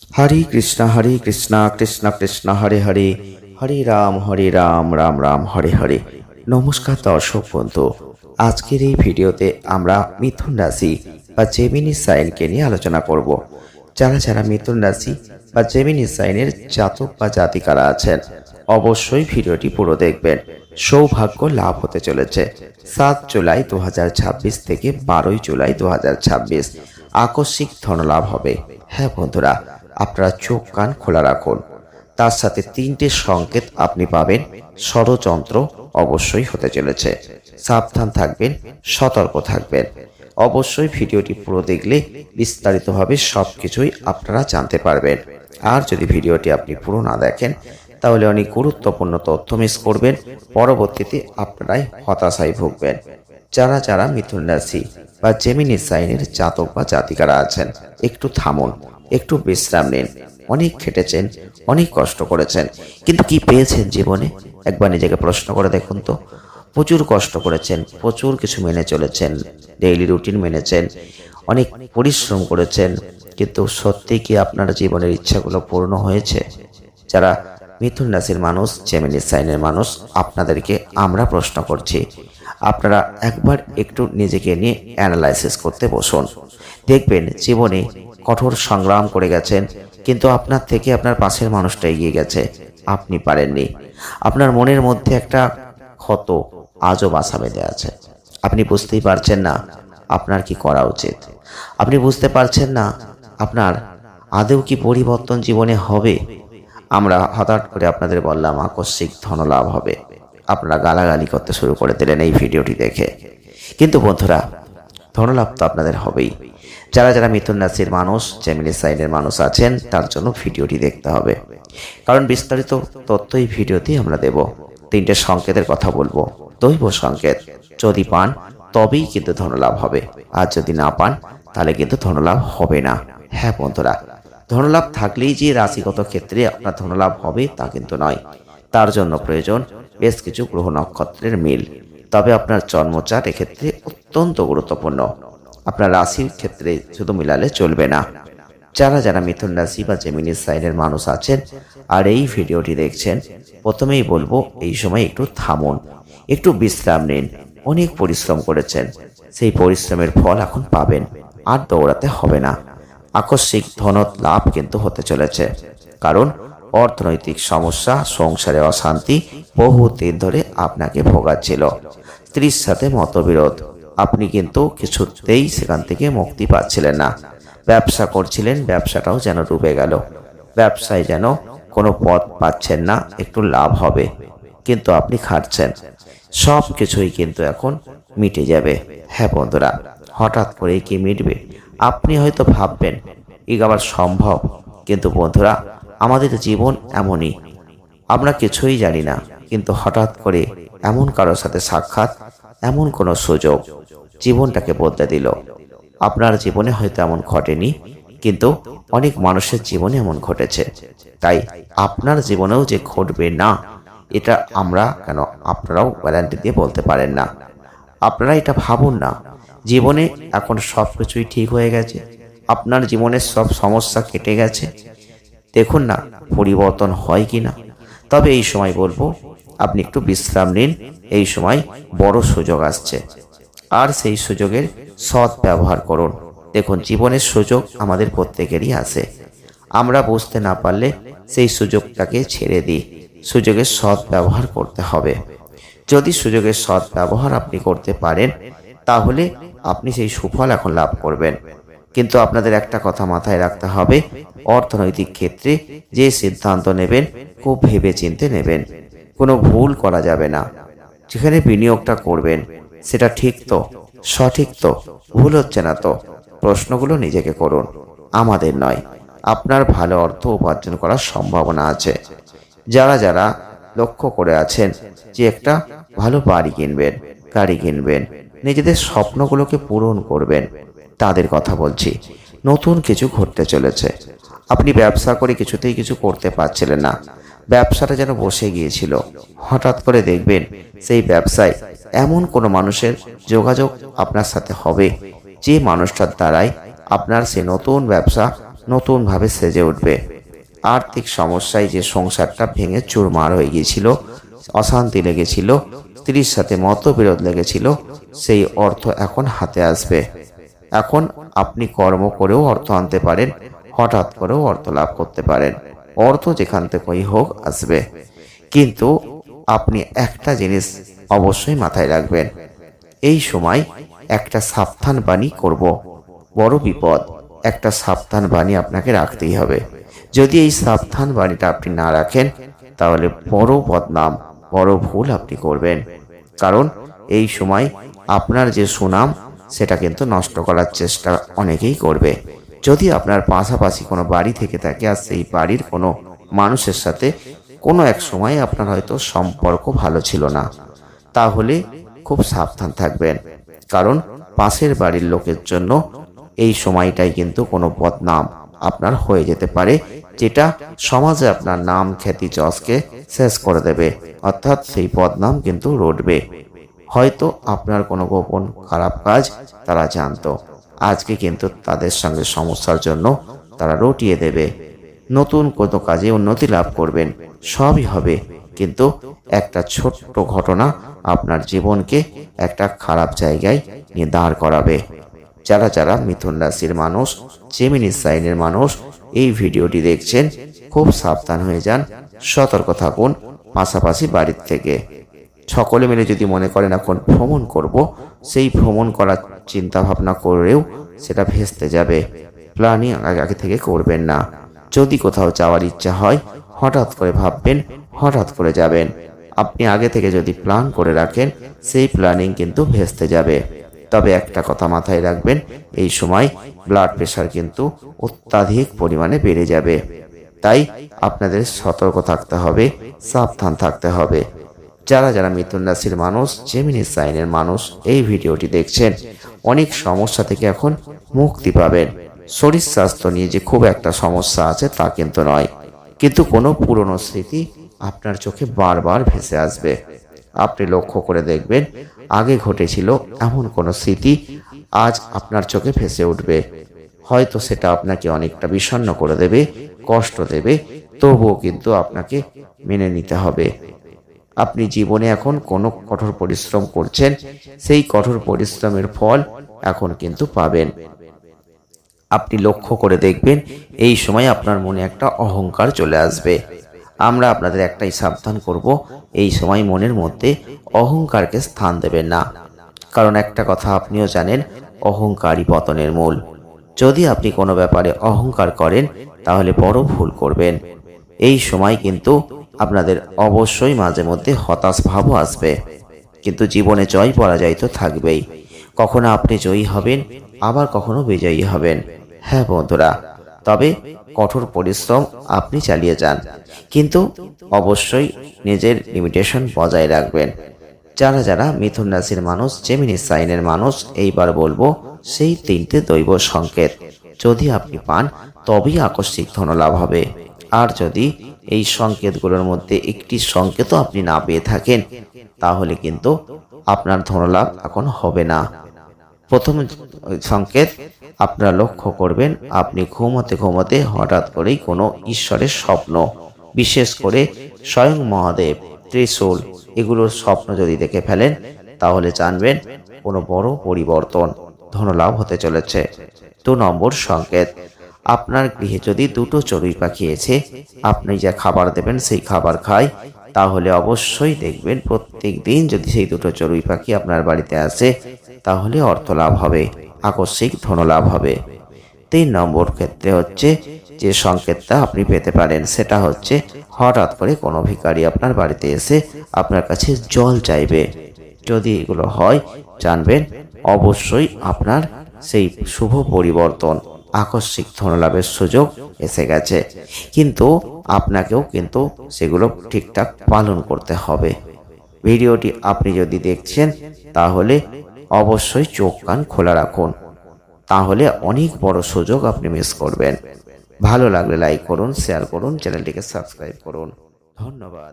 হরে কৃষ্ণ কৃষ্ণ কৃষ্ণ হরে হরে, হরে রাম রাম রাম হরে হরে। নমস্কার দর্শক বন্ধু, আজকের এই ভিডিওতে আমরা মিথুন রাশি বা জেমিনি সাইনকে নিয়ে আলোচনা করব। যারা যারা মিথুন রাশি বা জেমিনি সাইনের জাতক বা জাতিকারা আছেন, অবশ্যই ভিডিওটি পুরো দেখবেন। সৌভাগ্য লাভ হতে চলেছে 7 জুলাই 2026 থেকে 12 জুলাই 2026। আকস্মিক ধনলাভ হবে। হ্যাঁ বন্ধুরা, আপনারা চোখ কান খোলা রাখুন। তার সাথে 3টে সংকেত আপনি পাবেন। ষড়যন্ত্র অবশ্যই হতে চলেছে, সাবধান থাকবেন, সতর্ক থাকবেন। অবশ্যই ভিডিওটি পুরো দেখলে বিস্তারিতভাবে সবকিছুই আপনারা জানতে পারবেন। আর যদি ভিডিওটি আপনি পুরো না দেখেন, তাহলে অনেক গুরুত্বপূর্ণ তথ্য মিস করবেন। পরবর্তীতে আপনারাই হতাশায় ভুগবেন। যারা যারা মিথুন রাশি বা জেমিনি সাইনের জাতক বা জাতিকারা আছেন, একটু থামুন, একটু বিশ্রাম নিন। অনেক খেটেছেন, অনেক কষ্ট করেছেন, কিন্তু কি পেয়েছেন জীবনে? একবার নিজেকে প্রশ্ন করে দেখুন তো। প্রচুর কষ্ট করেছেন, প্রচুর কিছু মেনে চলেছেন, ডেইলি রুটিন মেনেছেন, অনেক পরিশ্রম করেছেন, কিন্তু সত্যি কি আপনার জীবনের ইচ্ছাগুলো পূর্ণ হয়েছে? যারা মিথুন রাশির মানুষ, জেমিনি সাইনের মানুষ, আপনাদেরকে আমরা প্রশ্ন করছি। আপনারা একবার একটু নিজেকে নিয়ে অ্যানালাইসিস করতে বসুন। দেখবেন জীবনে কঠোর সংগ্রাম করে গেছেন, কিন্তু আপনার থেকে আপনার পাশের মানুষটা এগিয়ে গেছে, আপনি পারেননি। আপনার মনের মধ্যে একটা ক্ষত আজও বাসা বেঁধে আছে। আপনি বুঝতেই পারছেন না আপনার কি করা উচিত। আপনি বুঝতে পারছেন না আপনার আদৌ কি পরিবর্তন জীবনে হবে। আমরা হঠাৎ করে আপনাদের বললাম আকস্মিক ধনলাভ হবে, আপনারা গালাগালি করতে শুরু করে দিলেন এই ভিডিওটি দেখে। কিন্তু বন্ধুরা, ধনলাভ তো আপনাদের হবেই। যারা যারা মিথুন রাশির মানুষ, জেমিনি সাইনের মানুষ আছেন, তার জন্য ভিডিওটি দেখতে হবে। কারণ বিস্তারিত তথ্য এই ভিডিওতেই আমরা দেব। 3টে সংকেতের কথা বলবো, দৈব সংকেত। যদি পান তবেই কিন্তু ধনলাভ হবে, আর যদি না পান তাহলে কিন্তু ধনলাভ হবে না। হ্যাঁ বন্ধুরা, ধনলাভ থাকলেই যে রাশিগত ক্ষেত্রে আপনার ধনলাভ হবে তা কিন্তু নয়। তার জন্য প্রয়োজন বেশ কিছু গ্রহ নক্ষত্রের মিল। তবে আপনার জন্মচার এক্ষেত্রে অত্যন্ত গুরুত্বপূর্ণ। আপনার রাশির ক্ষেত্রে শুধু মিলালে চলবে না। যারা যারা মিথুন রাশি বা জেমিনি সাইনের মানুষ আছেন আর এই ভিডিওটি দেখছেন, প্রথমেই বলবো এই সময় একটু থামুন, একটু বিশ্রাম নিন। অনেক পরিশ্রম করেছেন, সেই পরিশ্রমের ফল এখন পাবেন, আর দৌড়াতে হবে না। আকস্মিক ধন লাভ কিন্তু হতে চলেছে, কারণ অর্থনৈতিক সমস্যা, সংসারে অশান্তি বহুদিন ধরে আপনাকে ভোগাচ্ছিল। স্ত্রীর সাথে মতবিরোধ, আপনি কিন্তু কিছুতেই সেখান থেকে মুক্তি পাচ্ছিলেন না। ব্যবসা করছিলেন, ব্যবসাটাও যেন ডুবে গেল। ব্যবসায় যেন কোনো পথ পাচ্ছেন না, একটু লাভ হবে কিন্তু আপনি খাটছেন। সব কিছুই কিন্তু এখন মিটে যাবে। হ্যাঁ বন্ধুরা, হঠাৎ করে কি মিটবে? আপনি হয়তো ভাববেন এই আবার সম্ভব, কিন্তু বন্ধুরা, আমাদের জীবন এমনই। আমরা কিছুই জানি না, কিন্তু হঠাৎ করে এমন কারোর সাথে সাক্ষাৎ, এমন কোনো সুযোগ জীবনটাকে বদলে দিল। আপনার জীবনে হয়তো এমন ঘটেনি, কিন্তু অনেক মানুষের জীবনে এমন ঘটেছে। তাই আপনার জীবনেও যে ঘটবে না, এটা আমরা কেন, আপনারাও গ্যারান্টি দিয়ে বলতে পারেন না। আপনারা এটা ভাবুন না জীবনে এখন সব কিছুই ঠিক হয়ে গেছে, আপনার জীবনের সব সমস্যা কেটে গেছে। দেখুন না পরিবর্তন হয় কি না। তবে এই সময় বলবো আপনি একটু বিশ্রাম নিন। এই সময় বড় সুযোগ আসছে, আর সেই সুযোগের সৎ ব্যবহার করুন। দেখুন, জীবনের সুযোগ আমাদের প্রত্যেকেরই আসে। আমরা বুঝতে না পারলে সেই সুযোগটাকে ছেড়ে দিই। সুযোগের সৎ ব্যবহার করতে হবে। যদি সুযোগের সৎ ব্যবহার আপনি করতে পারেন, তাহলে আপনি সেই সুফল এখন লাভ করবেন। কিন্তু আপনাদের একটা কথা মাথায় রাখতে হবে, অর্থনৈতিক ক্ষেত্রে যে সিদ্ধান্ত নেবেন খুব ভেবে চিন্তে নেবেন। কোনো ভুল করা যাবে না। যেখানে বিনিয়োগটা করবেন সেটা ঠিক তো, সঠিক তো, ভুল হচ্ছে না তো? প্রশ্নগুলো নিজেকে করুন, আমাদের নয়। আপনার ভালো অর্থ উপার্জন করার সম্ভাবনা আছে। যারা যারা লক্ষ্য করে আছেন যে একটা ভালো বাড়ি কিনবেন, গাড়ি কিনবেন, নিজেদের স্বপ্নগুলোকে পূরণ করবেন, তাদের কথা বলছি। নতুন কিছু ঘটতে চলেছে। আপনি ব্যবসা করে কিছুতেই কিছু করতে পারছিলেন না, ব্যবসাটা যেন বসে গিয়েছিল। হঠাৎ করে দেখবেন সেই ব্যবসায় এমন কোনো মানুষের যোগাযোগ আপনার সাথে হবে, যে মানুষটার দ্বারাই আপনার সেই নতুন ব্যবসা নতুনভাবে সেজে উঠবে। আর্থিক সমস্যায় যে সংসারটা ভেঙে চুরমার হয়ে গিয়েছিল, অশান্তি লেগেছিল, স্ত্রীর সাথে মতবিরোধ লেগেছিল, সেই অর্থ এখন হাতে আসবে। এখন আপনি কর্ম করেও অর্থ আনতে পারেন, হঠাৎ করেও অর্থ লাভ করতে পারেন। অর্থ যেখান থেকেই হোক আসবে, কিন্তু আপনি একটা জিনিস অবশ্যই মাথায় রাখবেন, এই সময় একটা সাবধান বাণী করব, বড় বিপদ। একটা সাবধান বাণী আপনাকে রাখতেই হবে। যদি এই সাবধান বাণীটা আপনি না রাখেন, তাহলে বড় বদনাম, বড় ভুল আপনি করবেন। কারণ এই সময় আপনার যে সুনাম, সেটা কিন্তু নষ্ট করার চেষ্টা অনেকেই করবে। যদি আপনার পাশাপাশি কোনো বাড়ি থেকে থাকে আর সেই বাড়ির কোনো মানুষের সাথে কোনো এক সময় আপনার হয়তো সম্পর্ক ভালো ছিল না, তাহলে খুব সাবধান থাকবেন। কারণ পাশের বাড়ির লোকের জন্য এই সময়টাই কিন্তু কোনো বদনাম আপনার হয়ে যেতে পারে, যেটা সমাজে আপনার নাম, খ্যাতি, যশকে শেষ করে দেবে। অর্থাৎ সেই বদনাম কিন্তু রটবে। হয়তো আপনার কোনো গোপন খারাপ কাজ তারা জানতো, আজকে কিন্তু তাদের সঙ্গে সমস্যার জন্য তারা রটিয়ে দেবে। নতুন কোনো কাজে উন্নতি লাভ করবেন, সবই হবে, কিন্তু একটা ছোট্ট ঘটনা আপনার জীবনকে একটা খারাপ জায়গায় নিয়ে দাঁড় করাবে। যারা যারা মিথুন রাশির মানুষ, জেমিনি সাইনের মানুষ এই ভিডিওটি দেখছেন, খুব সাবধান হয়ে যান, সতর্ক থাকুন। পাশাপাশি বাড়ির থেকে সকলে মিলে যদি মনে করেন এখন ভ্রমণ করব, সেই ভ্রমণ করার চিন্তা ভাবনা করেও সেটা ভেস্তে যাবে। প্ল্যানিং আগে থেকে করবেন না। যদি কোথাও যাওয়ার ইচ্ছা হয়, হঠাৎ করে ভাববেন, হঠাৎ করে যাবেন। আপনি আগে থেকে যদি প্ল্যান করে রাখেন, সেই প্ল্যানিং কিন্তু ভেস্তে যাবে। তবে একটা কথা মাথায় রাখবেন, এই সময় ব্লাড প্রেশার কিন্তু অত্যাধিক পরিমাণে বেড়ে যাবে। তাই আপনাদের সতর্ক থাকতে হবে, সাবধান থাকতে হবে। যারা যারা মিথুন রাশির মানুষ, জেমিনি সাইনের মানুষ এই ভিডিওটি দেখছেন, অনেক সমস্যা থেকে এখন মুক্তি পাবেন। শরীর স্বাস্থ্য নিয়ে যে খুব একটা সমস্যা আছে তা কিন্তু নয়, কিন্তু কোনো পুরনো স্মৃতি আপনার চোখে বারবার ভেসে আসবে। আপনি লক্ষ্য করে দেখবেন, আগে ঘটেছিল এমন কোনো স্মৃতি আজ আপনার চোখে ভেসে উঠবে। হয়তো সেটা আপনাকে অনেকটা বিষণ্ণ করে দেবে, কষ্ট দেবে, তবুও কিন্তু আপনাকে মেনে নিতে হবে। আপনি জীবনে এখন কোনো কঠোর পরিশ্রম করছেন, সেই কঠোর পরিশ্রমের ফল এখন কিন্তু পাবেন। আপনি লক্ষ্য করে দেখবেন, এই সময় আপনার মনে একটা অহংকার চলে আসবে। আমরা আপনাদের একটাই সাবধান করব, এই সময় মনের মধ্যে অহংকারকে স্থান দেবেন না। কারণ একটা কথা আপনিও জানেন, অহংকারই পতনের মূল। যদি আপনি কোনো ব্যাপারে অহংকার করেন, তাহলে বড় ভুল করবেন। এই সময় কিন্তু আপনাদের অবশ্যই মাঝে মধ্যে হতাশ ভাবও আসবে, কিন্তু জীবনে জয় পরাজয় তো থাকবেই। কখনো আপনি জয়ী হবেন, আবার কখনো বিজয়ী হবেন। হ্যাঁ বন্ধুরা, তবে কঠোর পরিশ্রম আপনি চালিয়ে যান, কিন্তু অবশ্যই নিজের লিমিটেশন বজায় রাখবেন। যারা যারা মিথুন রাশির মানুষ, জেমিনি সাইনের মানুষ, এইবার বলবো সেই তিনটে দৈব সংকেত যদি আপনি পান, তবেই আকস্মিক ধনলাভ হবে। আর যদি এই সংকেতগুলোর মধ্যে একটি সংকেতও আপনি না পেয়ে থাকেন, তাহলে কিন্তু আপনার ধনলাভ এখন হবে না। প্রথম সংকেত, আপনারা লক্ষ্য করবেন, আপনি ঘুমোতে ঘুমোতে হঠাৎ করেই কোনো ঈশ্বরের স্বপ্ন, বিশেষ করে স্বয়ং মহাদেব, ত্রিশূল, এগুলোর স্বপ্ন যদি দেখে ফেলেন, তাহলে জানবেন কোনো বড় পরিবর্তন, ধনলাভ হতে চলেছে। 2 নম্বর সংকেত, আপনার গৃহে যদি দুটো চড়ুই পাখি এসে আপনি যা খাবার দেবেন সেই খাবার খায়, তাহলে অবশ্যই দেখবেন প্রত্যেক দিন যদি সেই দুটো চড়ুই পাখি আপনার বাড়িতে আসে, তাহলে অর্থ লাভ হবে, আকস্মিক ধনলাভ হবে। 3 নম্বর ক্ষেত্রে হচ্ছে যে সংকেতটা আপনি পেতে পারেন, সেটা হচ্ছে হঠাৎ করে কোনো ভিখারি আপনার বাড়িতে এসে আপনার কাছে জল চাইবে। যদি এগুলো হয়, জানবেন অবশ্যই আপনার সেই শুভ পরিবর্তন, আকস্মিক ধনলাভের সুযোগ এসে গেছে। কিন্তু আপনাকেও কিন্তু সেগুলো ঠিকঠাক পালন করতে হবে। ভিডিওটি আপনি যদি দেখছেন, তাহলে অবশ্যই চোখ কান খোলা রাখুন, তাহলে অনেক বড় সুযোগ আপনি মিস করবেন। ভালো লাগলে লাইক করুন, শেয়ার করুন, চ্যানেলটিকে সাবস্ক্রাইব করুন। ধন্যবাদ।